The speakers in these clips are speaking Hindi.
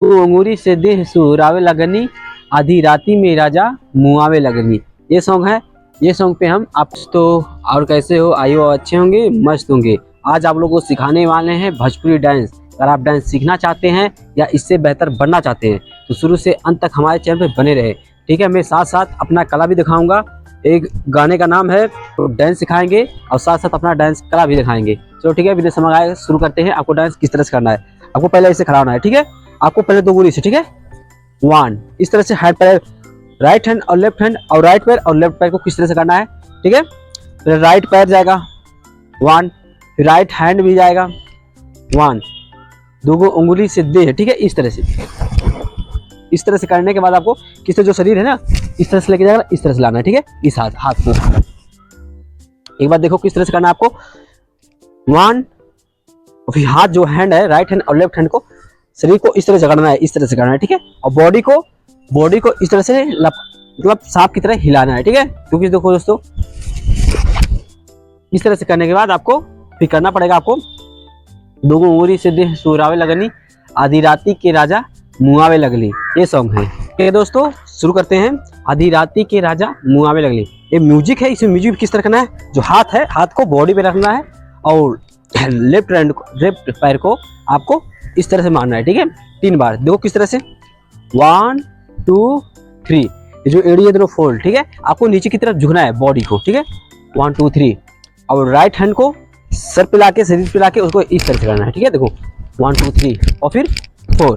अंगूरी से देह सुरावे लगनी, आधी राती में राजा मुआवे लगनी। ये सॉन्ग है। ये सॉन्ग पे हम आप तो और कैसे हो, आइयो अच्छे होंगे, मस्त होंगे। आज आप लोगों को सिखाने वाले हैं भोजपुरी डांस। अगर आप डांस सीखना चाहते हैं या इससे बेहतर बनना चाहते हैं तो शुरू से अंत तक हमारे चैनल पे बने रहे। ठीक है, मैं साथ साथ अपना कला भी दिखाऊंगा। एक गाने का नाम है तो डांस सिखाएंगे और साथ साथ अपना डांस कला भी दिखाएंगे। चलो ठीक है, बिना समय आए शुरू करते हैं। आपको डांस किस तरह से करना है, आपको पहले ऐसे खड़ा होना है। ठीक है, आपको पहले दो गोली से, ठीक है, 1 इस तरह से हैंड पैर, राइट हैंड और लेफ्ट हैंड और राइट पैर और लेफ्ट पैर को किस तरह से करना है। ठीक है, फिर राइट पैर जाएगा 1, फिर राइट हैंड भी जाएगा 1, दो उंगली से दे। ठीक है, इस तरह से करने के बाद आपको किस तरह जो शरीर है ना इस तरह से लेके जाएगा, इस तरह से लाना है। ठीक है, इस हाथ को एक बार देखो किस तरह से करना है आपको 1, और फिर हाथ जो हैंड है राइट हैंड और लेफ्ट हैंड को शरीर को इस तरह से करना है, इस तरह से करना है। ठीक है, और बॉडी को इस तरह से मतलब सांप की तरह हिलाना है। ठीक है, क्योंकि देखो दोस्तों इस तरह से करने के बाद आपको फिर करना पड़ेगा आपको दो उंगली से देह सुरावे लगनी, आधी राती के राजा मुआवे लगली। ये सॉन्ग है। ठीक है दोस्तों, शुरू करते हैं। आधी राती के राजा मुआवे लगली, ये म्यूजिक है। इसमें म्यूजिक किस तरह करना है, जो हाथ है हाथ को बॉडी पे रखना है और लेफ्ट पैर को आपको इस तरह से मारना है। ठीक है, 3 बार देखो किस तरह से 1 2 3, ये जो एड़ी है दोनों फोल्ड। ठीक है, आपको नीचे की तरफ झुकना है बॉडी को। ठीक है, 1 2 3, और राइट हैंड को सर पे लाके शरीर पे लाके उसको इस तरह से करना है। ठीक है, देखो 1 2 3 और फिर 4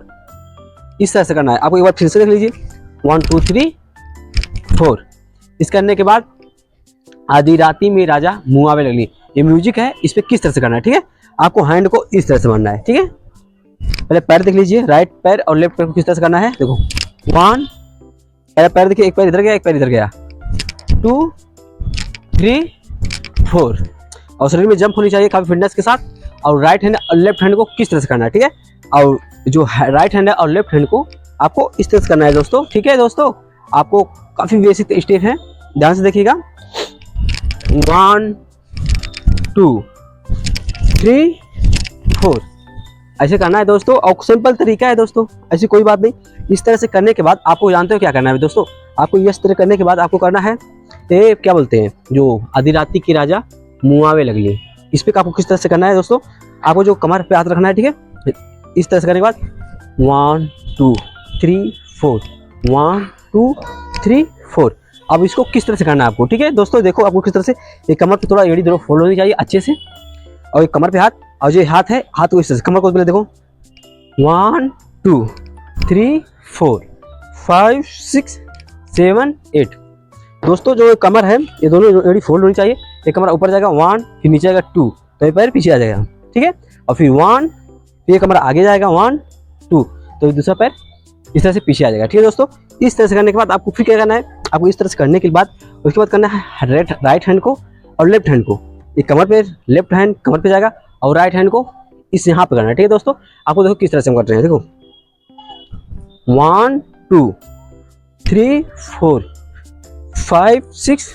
इस तरह से करना है। आपको एक बार फिर से देख लीजिए 1 2 3 4। इस करने के बाद आधी राती में राजा मुआवे लगली, ये म्यूजिक है। इस पे किस तरह से करना है। ठीक है, आपको हैंड को इस तरह से मारना है। ठीक है, पहले पैर देख लीजिए, राइट पैर और लेफ्ट पैर को किस तरह से करना है। देखो 1, पहले पैर देखिए, एक पैर इधर गया एक पैर इधर गया, 2 3 4, और शरीर में जंप होनी चाहिए काफी फिटनेस के साथ। और राइट हैंड और लेफ्ट हैंड को किस तरह से करना है। ठीक है, और जो राइट हैंड है और लेफ्ट हैंड को आपको इस तरह से करना है दोस्तों। ठीक है दोस्तों, आपको काफी बेसिक स्टेप है, ध्यान से देखिएगा। 1 2 3 4 ऐसे करना है दोस्तों, और सिंपल तरीका है दोस्तों, ऐसी कोई बात नहीं। इस तरह से करने के बाद आपको जानते हो क्या करना है दोस्तों, आपको इस तरह करने के बाद आपको करना है ये क्या बोलते हैं, जो आधी राती की राजा मुआवे लगली। इस पे आपको किस तरह से करना है दोस्तों, आपको जो कमर पे हाथ रखना है। ठीक है, इस तरह से करने के बाद 1 2 3 4 1 2 3 4। अब इसको किस तरह से करना है आपको। ठीक है दोस्तों, देखो आपको किस तरह से ये कमर पे थोड़ा एड़ी दोनों फोल्ड होनी चाहिए अच्छे से, और एक कमर पे हाथ, और जो हाथ है हाथ को इस तरह से कमर को पहले देखो 1 2 3 4 5 6 7 8। दोस्तों जो कमर है ये दोनों एड़ी फोल्ड होनी चाहिए। ये कमर ऊपर जाएगा 1, फिर नीचे जाएगा 2, तो ये पैर पीछे आ जाएगा। ठीक है, और फिर 1, फिर ये कमर आगे जाएगा 1 2, तो दूसरा पैर इस तरह से पीछे आ जाएगा। ठीक है दोस्तों, इस तरह से करने के बाद आपको फिर क्या करना है, आपको इस तरह से करने के बाद उसके बाद करना है राइट हैंड को और लेफ्ट हैंड को, ये कमर पे, लेफ्ट हैंड कमर पे जाएगा और राइट हैंड को इस यहाँ पे करना है। ठीक है दोस्तों, आपको देखो किस तरह से हम कर रहे हैं। देखो 1 2 3 4 5 6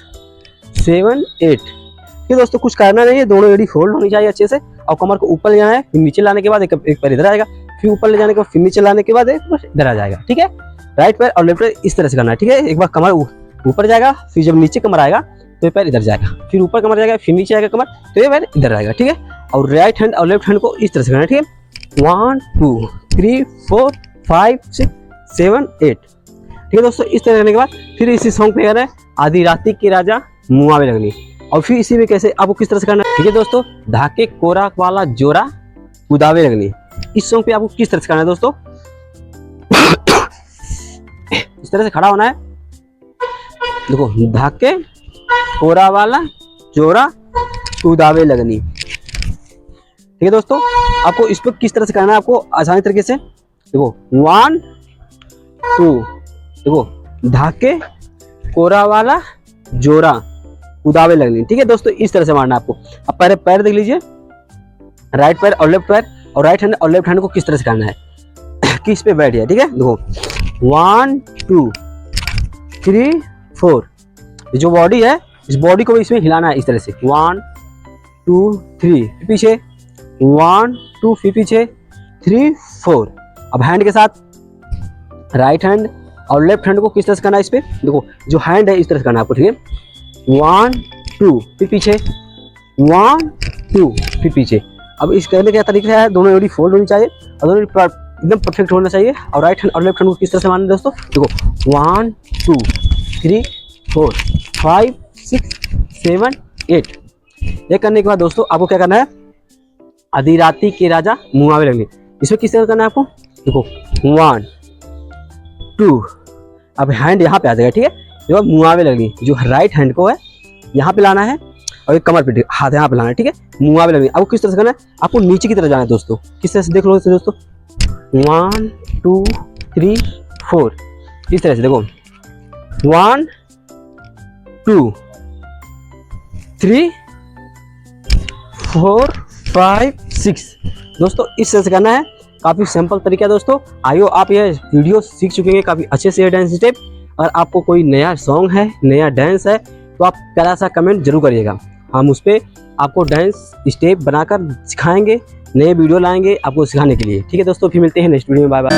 7 8। ठीक है दोस्तों, कुछ करना नहीं है, दोनों एड़ी फोल्ड होनी चाहिए अच्छे से, और कमर को ऊपर ले जाना है, फिर नीचे लाने के बाद एक पैर इधर आएगा, फिर ऊपर ले जाने के बाद फिर नीचे लाने के बाद इधर आ जाएगा। ठीक है, राइट पैर और लेफ्ट पैर इस तरह से करना है। ठीक है, एक बार कमर ऊपर जाएगा, फिर जब नीचे कमर आएगा तो ये पैर इधर जाएगा, फिर ऊपर कमर जाएगा, फिर नीचे आएगा कमर, तो ये पैर इधर आएगा। ठीक है, और राइट हैंड और लेफ्ट हैंड को इस तरह से करना है। ठीक है, 1 2 3 4 5 6 7 8। ठीक है दोस्तों, इस तरह करने के बाद फिर इसी सॉन्ग पे करना है आधी राती के राजा मुआवे लगली, और फिर इसी में कैसे आपको किस तरह से करना है। ठीक है दोस्तों, धाके कोरा वाला जोरा उदावे लगली, इस सॉन्ग पे आपको किस तरह से करना है दोस्तों। इस तरह से खड़ा होना है, देखो धाके कोरा वाला जोरा उदावे लगनी। ठीक है दोस्तों, आपको इस पर किस तरह से करना है, आपको आसानी तरीके से देखो 1 2, देखो धाके कोरा वाला जोरा उदावे लगनी। ठीक है दोस्तों, इस तरह से मारना है आपको। अब पहले पैर देख लीजिए, राइट पैर और लेफ्ट पैर, और राइट हैंड और लेफ्ट हैंड को किस तरह से करना है, किस पे बैठ है। ठीक है, देखो 1 2 3 4, जो बॉडी है इस बॉडी को इसमें हिलाना है इस तरह से 1 2 3, पीछे 1 2, फिर पीछे 3 4। अब हैंड के साथ राइट हैंड और लेफ्ट हैंड को किस तरह से करना है। इस पे देखो जो हैंड है इस तरह से करना है आपको, ठीक है। 1 2 फिर पीछे 1 2 फिर पीछे। अब इस करने का तरीका है, दोनों जोड़ी फोल्ड होनी चाहिए और दोनों एकदम परफेक्ट होना चाहिए। और राइट हैंड और लेफ्ट हैंड को किस तरह से मारना है दोस्तों, देखो 1 2 3 4 5 6 7 8। ये करने के बाद दोस्तों आपको क्या करना है, अधिराती के राजा मुआवे लगली, इसमें किस तरह करना है आपको, देखो 1 2। अब हैंड यहाँ पे आ जाएगा, ठीक है। जो मुआवे लगली, जो राइट हैंड को है यहाँ पे लाना है और एक कमर पे हाथ यहाँ पे लाना है, ठीक है। मुआवे लगली आपको किस तरह से करना है, आपको नीचे की तरफ जाना है दोस्तों। किस तरह से देख लो दोस्तों, 1 2 3 4 इस तरह से देखो 1 2 3 4 5 6 दोस्तों इस तरह से करना है। काफ़ी सिंपल तरीका है दोस्तों। आइयो आप ये वीडियो सीख चुके हैं काफ़ी अच्छे से डांस स्टेप। अगर आपको कोई नया सॉन्ग है, नया डांस है, तो आप प्यारा सा कमेंट जरूर करिएगा। हम उस पर आपको डांस स्टेप बनाकर सिखाएंगे, नए वीडियो लाएंगे आपको सिखाने के लिए, ठीक है दोस्तों। फिर मिलते हैं नेक्स्ट वीडियो में, बाय बाय।